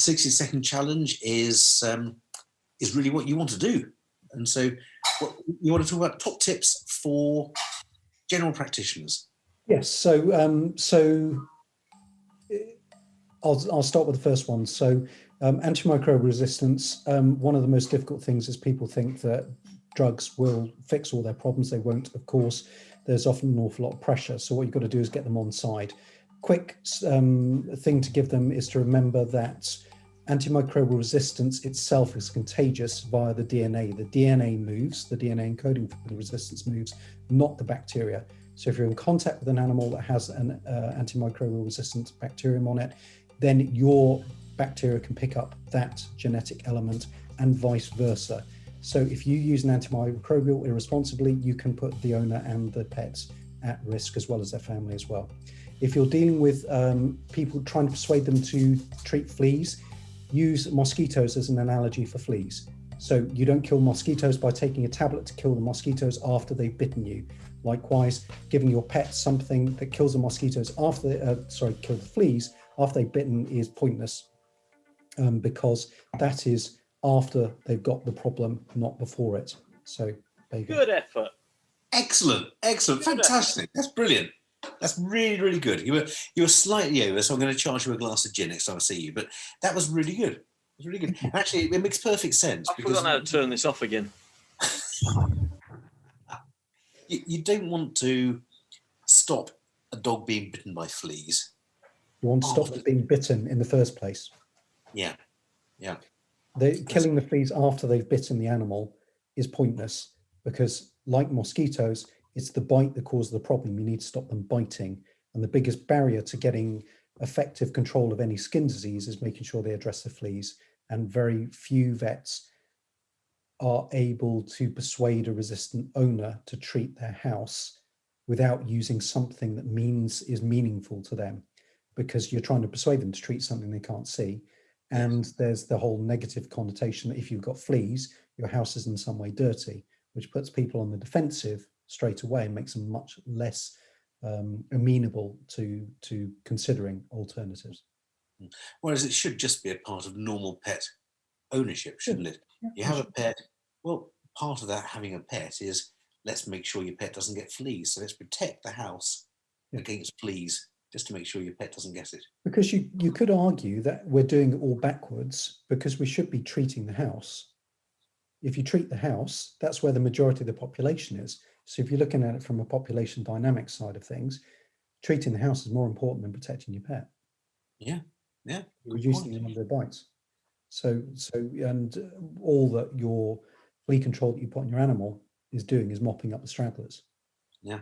60-second challenge is really what you want to do. And so you want to talk about top tips for general practitioners. Yes, so I'll start with the first one. So antimicrobial resistance, one of the most difficult things is people think that drugs will fix all their problems. They won't, of course. There's often an awful lot of pressure. So what you've got to do is get them on side. Quick thing to give them is to remember that antimicrobial resistance itself is contagious via the DNA. The DNA moves, the DNA encoding for the resistance moves, not the bacteria. So if you're in contact with an animal that has an antimicrobial resistant bacterium on it, then your bacteria can pick up that genetic element and vice versa. So if you use an antimicrobial irresponsibly, you can put the owner and the pets at risk as well as their family as well. If you're dealing with people trying to persuade them to treat fleas, use mosquitoes as an analogy for fleas. So you don't kill mosquitoes by taking a tablet to kill the mosquitoes after they've bitten you. Likewise, giving your pet something that kills the mosquitoes after kill the fleas after they've bitten is pointless, because that is after they've got the problem, not before it. So there you go. Good effort. Excellent, excellent, fantastic. That's brilliant. That's really, really good. You were slightly over, so I'm going to charge you a glass of gin next time I see you. But that was really good. It was really good. Actually, it makes perfect sense. I've forgotten how to turn this off again. You don't want to stop a dog being bitten by fleas. You want to stop them being bitten in the first place. Yeah, yeah. Killing the fleas after they've bitten the animal is pointless, because like mosquitoes, it's the bite that causes the problem. You need to stop them biting. And the biggest barrier to getting effective control of any skin disease is making sure they address the fleas. And very few vets are able to persuade a resistant owner to treat their house without using something that is meaningful to them, because you're trying to persuade them to treat something they can't see. And there's the whole negative connotation that if you've got fleas, your house is in some way dirty, which puts people on the defensive straight away and makes them much less amenable to considering alternatives. Whereas it should just be a part of normal pet ownership, shouldn't it? Yeah, you have a pet. Well, part of that having a pet is let's make sure your pet doesn't get fleas. So let's protect the house against fleas, just to make sure your pet doesn't get it. Because you could argue that we're doing it all backwards, because we should be treating the house. If you treat the house, that's where the majority of the population is. So if you're looking at it from a population dynamics side of things, treating the house is more important than protecting your pet. Yeah, yeah. Reducing the number of bites. So and all that your flea control that you put on your animal is doing is mopping up the stragglers. Yeah,